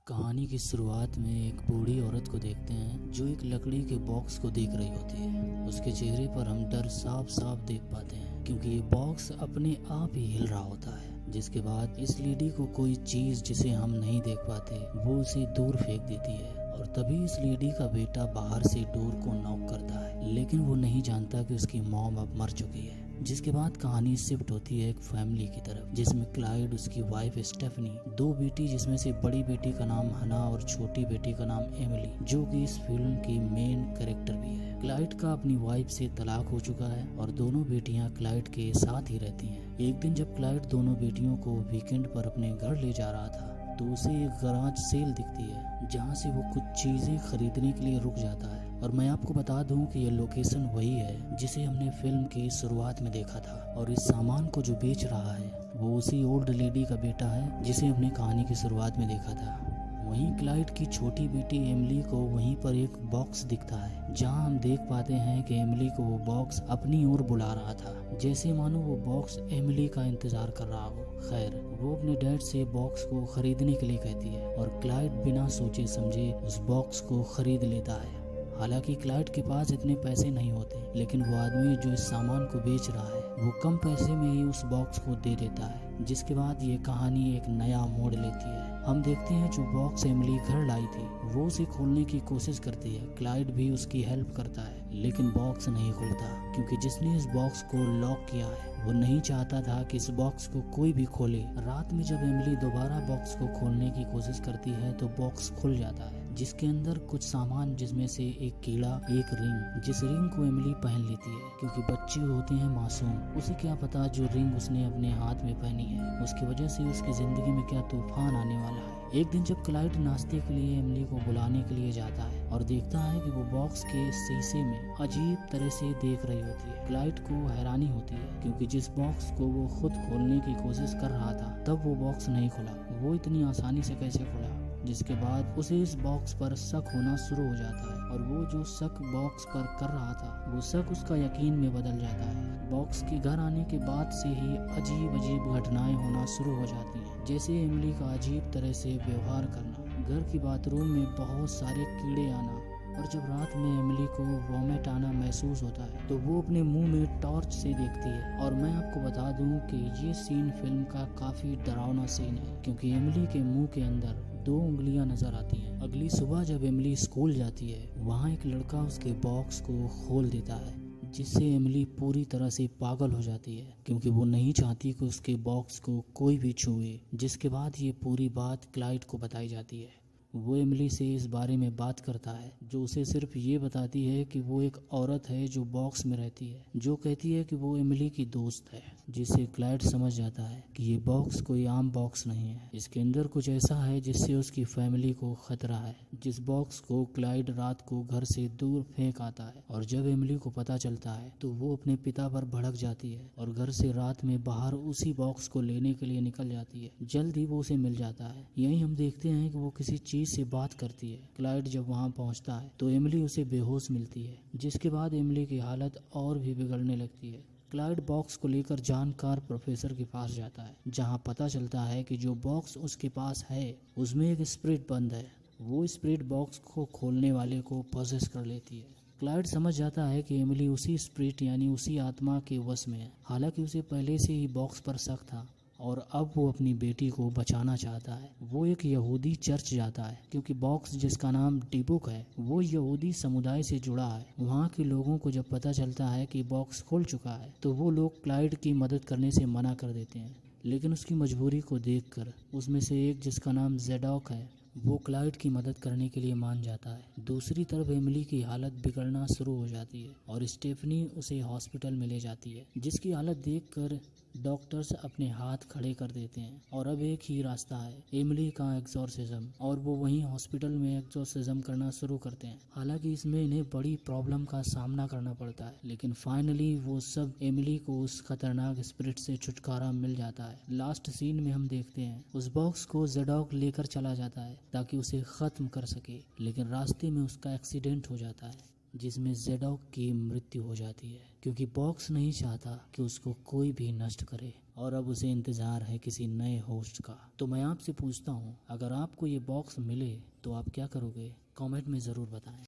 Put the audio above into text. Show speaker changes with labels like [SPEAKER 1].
[SPEAKER 1] कहानी की शुरुआत में एक बूढ़ी औरत को देखते हैं जो एक लकड़ी के बॉक्स को देख रही होती है। उसके चेहरे पर हम डर साफ साफ देख पाते हैं क्योंकि ये बॉक्स अपने आप ही हिल रहा होता है। जिसके बाद इस लेडी को कोई चीज जिसे हम नहीं देख पाते वो उसे दूर फेंक देती है और तभी इस लेडी का बेटा बाहर से डोर को नॉक करता है, लेकिन वो नहीं जानता कि उसकी मॉम अब मर चुकी है। जिसके बाद कहानी शिफ्ट होती है एक फैमिली की तरफ जिसमें क्लाइड, उसकी वाइफ स्टेफनी, दो बेटी जिसमें से बड़ी बेटी का नाम हना और छोटी बेटी का नाम एमिली, जो कि इस फिल्म की मेन कैरेक्टर भी है। क्लाइड का अपनी वाइफ से तलाक हो चुका है और दोनों बेटियां क्लाइड के साथ ही रहती हैं। एक दिन जब क्लाइड दोनों बेटियों को वीकेंड पर अपने घर ले जा रहा था तो उसे एक गराज सेल दिखती है जहाँ से वो कुछ चीजें खरीदने के लिए रुक जाता है। और मैं आपको बता दूं कि यह लोकेशन वही है जिसे हमने फिल्म की शुरुआत में देखा था और इस सामान को जो बेच रहा है वो उसी ओल्ड लेडी का बेटा है जिसे हमने कहानी की शुरुआत में देखा था। वहीं क्लाइड की छोटी बेटी एमिली को वहीं पर एक बॉक्स दिखता है जहां हम देख पाते हैं कि एमिली को वो बॉक्स अपनी ओर बुला रहा था, जैसे मानो वो बॉक्स एमिली का इंतजार कर रहा हो। खैर, वो अपने डैड से बॉक्स को खरीदने के लिए कहती है और क्लाइड बिना सोचे समझे उस बॉक्स को खरीद लेता है। हालांकि क्लाइड के पास इतने पैसे नहीं होते, लेकिन वो आदमी जो इस सामान को बेच रहा है वो कम पैसे में ही उस बॉक्स को दे देता है। जिसके बाद ये कहानी एक नया मोड़ लेती है। हम देखते हैं जो बॉक्स एमिली घर लाई थी वो उसे खोलने की कोशिश करती है। क्लाइड भी उसकी हेल्प करता है, लेकिन बॉक्स नहीं खुलता क्योंकि जिसने इस बॉक्स को लॉक किया है वो नहीं चाहता था कि इस बॉक्स को कोई भी खोले। रात में जब एमिली दोबारा बॉक्स को खोलने की कोशिश करती है तो बॉक्स खुल जाता है जिसके अंदर कुछ सामान, जिसमें से एक कीड़ा, एक रिंग, जिस रिंग को एमिली पहन लेती है क्योंकि बच्चे होते हैं मासूम। उसे क्या पता जो रिंग उसने अपने हाथ में पहनी है उसकी वजह से उसकी जिंदगी में क्या तूफान आने वाला है। एक दिन जब क्लाइड नाश्ते के लिए एमिली को बुलाने के लिए जाता है और देखता है कि वो बॉक्स के शीशे में अजीब तरह से देख रही होती है। क्लाइड को हैरानी होती है क्योंकि जिस बॉक्स को वो खुद खोलने की कोशिश कर रहा था तब वो बॉक्स नहीं खुला, वो इतनी आसानी से कैसे खुला। जिसके बाद उसे इस बॉक्स पर शक होना शुरू हो जाता है और वो जो शक बॉक्स पर कर रहा था वो शक उसका यकीन में बदल जाता है। बॉक्स के घर आने के बाद से ही अजीब अजीब घटनाएं होना शुरू हो जाती हैं, जैसे एमिली का अजीब तरह से व्यवहार करना, घर की बाथरूम में बहुत सारे कीड़े आना, और जब रात में एमिली को वॉमिट आना महसूस होता है तो वो अपने मुंह में टॉर्च से देखती है। और मैं आपको बता दूं कि ये सीन फिल्म का काफी डरावना सीन है क्योंकि एमिली के मुंह के अंदर 2 उंगलियां नजर आती हैं। अगली सुबह जब एमिली स्कूल जाती है वहाँ एक लड़का उसके बॉक्स को खोल देता है जिससे एमिली पूरी तरह से पागल हो जाती है क्योंकि वो नहीं चाहती कि उसके बॉक्स को कोई भी छुए। जिसके बाद ये पूरी बात क्लाइड को बताई जाती है। वो एमिली से इस बारे में बात करता है जो उसे सिर्फ ये बताती है कि वो एक औरत है जो बॉक्स में रहती है, जो कहती है कि वो एमिली की दोस्त है। जिससे क्लाइड समझ जाता है कि ये बॉक्स कोई आम बॉक्स नहीं है, इसके अंदर कुछ ऐसा है जिससे उसकी फैमिली को खतरा है। जिस बॉक्स को क्लाइड रात को घर से दूर फेंक आता है और जब एमिली को पता चलता है तो वो अपने पिता पर भड़क जाती है और घर से रात में बाहर उसी बॉक्स को लेने के लिए निकल जाती है। जल्द ही वो उसे मिल जाता है। यही हम देखते हैं कि वो किसी चीज से बात करती है। क्लाइड जब वहाँ पहुँचता है तो एमिली उसे बेहोश मिलती है, जिसके बाद एमिली की हालत और भी बिगड़ने लगती है। क्लाइड बॉक्स को लेकर जानकार प्रोफेसर के पास जाता है जहाँ पता चलता है कि जो बॉक्स उसके पास है उसमें एक स्पिरिट बंद है। वो स्पिरिट बॉक्स को खोलने वाले को पॉसेस कर लेती है। क्लाइड समझ जाता है कि एमिली उसी स्पिरिट यानी उसी आत्मा के वश में है। हालांकि उसे पहले से ही बॉक्स पर शक था और अब वो अपनी बेटी को बचाना चाहता है। वो एक यहूदी चर्च जाता है क्योंकि बॉक्स, जिसका नाम टिबुक है, वो यहूदी समुदाय से जुड़ा है। वहाँ के लोगों को जब पता चलता है कि बॉक्स खुल चुका है तो वो लोग क्लाइड की मदद करने से मना कर देते हैं, लेकिन उसकी मजबूरी को देखकर उसमें से एक, जिसका नाम जेडॉक है, वो क्लाइड की मदद करने के लिए मान जाता है। दूसरी तरफ एमिली की हालत बिगड़ना शुरू हो जाती है और स्टेफनी उसे हॉस्पिटल में ले जाती है, जिसकी हालत देखकर डॉक्टर्स अपने हाथ खड़े कर देते हैं और अब एक ही रास्ता है, एमिली का एक्सोर्सिज्म, और वो वहीं हॉस्पिटल में एक्सोर्सिज्म करना शुरू करते हैं। हालांकि इसमें इन्हें बड़ी प्रॉब्लम का सामना करना पड़ता है, लेकिन फाइनली वो सब एमिली को उस खतरनाक स्पिरिट से छुटकारा मिल जाता है। लास्ट सीन में हम देखते हैं उस बॉक्स को जेडॉक लेकर चला जाता है ताकि उसे खत्म कर सके, लेकिन रास्ते में उसका एक्सीडेंट हो जाता है जिसमें जेडॉक की मृत्यु हो जाती है, क्योंकि बॉक्स नहीं चाहता कि उसको कोई भी नष्ट करे और अब उसे इंतजार है किसी नए होस्ट का। तो मैं आपसे पूछता हूँ, अगर आपको ये बॉक्स मिले तो आप क्या करोगे? कमेंट में ज़रूर बताएं।